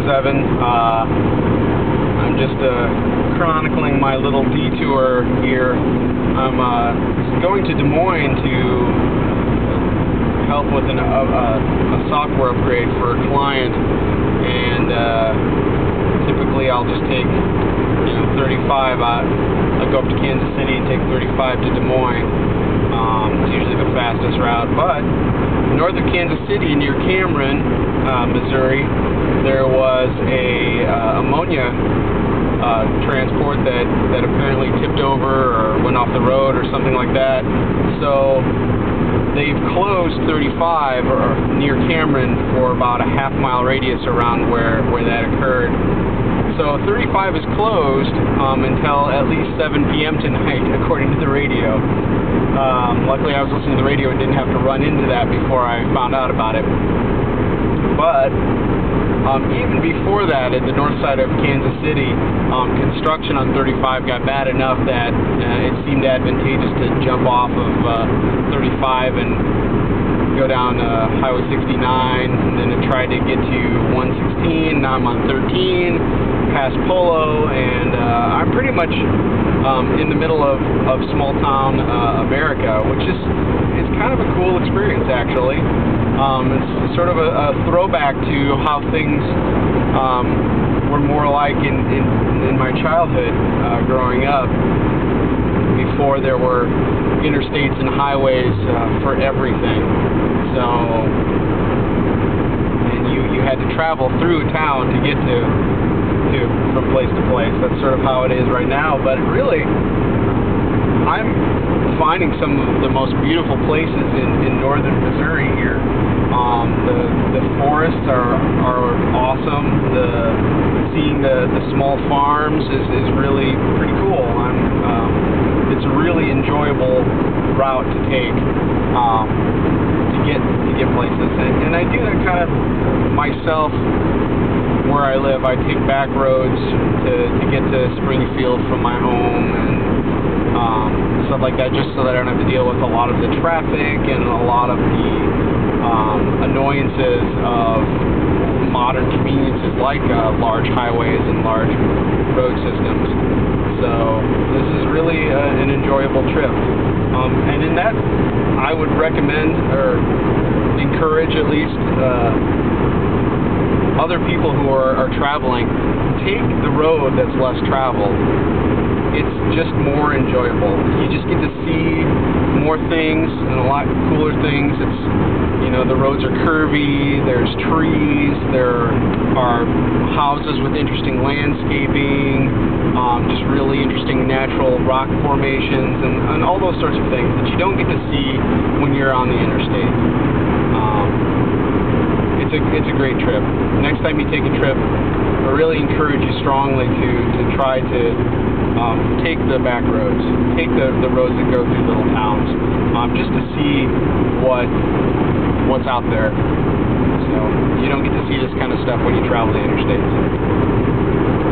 I'm just chronicling my little detour here. I'm going to Des Moines to help with a software upgrade for a client, and typically I'll just take 35. I go up to Kansas City and take 35 to Des Moines. It's usually the fastest route, but north of Kansas City, near Cameron, Missouri, there was a ammonia transport that apparently tipped over or went off the road or something like that. So they've closed 35 or near Cameron for about a half-mile radius around where that occurred. So 35 is closed until at least 7 p.m. tonight, according to the radio. Luckily, I was listening to the radio and didn't have to run into that before I found out about it. But even before that, at the north side of Kansas City, construction on 35 got bad enough that it seemed advantageous to jump off of 35 and go down Highway 69, and then I tried to get to 116. Now I'm on 13, past Polo, and I'm pretty much in the middle of small town America, which is kind of a cool experience, actually. It's sort of a throwback to how things were more like in my childhood growing up, before there were interstates and highways for everything. So, and you had to travel through town to get to from place to place. That's sort of how it is right now. But really, I'm finding some of the most beautiful places in northern Missouri here. The forests are awesome. Seeing the small farms is really pretty cool. It's a really enjoyable route to take to get places, and I do that kind of myself. Where I live, I take back roads to get to Springfield from my home and stuff like that, just so that I don't have to deal with a lot of the traffic and a lot of the annoyances of modern conveniences like large highways and large road systems. So this is really an enjoyable trip, and in that I would recommend or encourage at least other people who are traveling, take the road that's less traveled. It's just more enjoyable. You just get to see more things and a lot cooler things. It's, the roads are curvy, there's trees, there are houses with interesting landscaping, just really interesting natural rock formations, and all those sorts of things that you don't get to see when you're on the interstate. It's a great trip. Next time you take a trip, I really encourage you strongly to try to take the back roads, take the roads that go through little towns, just to see what's out there. So you don't get to see this kind of stuff when you travel the interstates.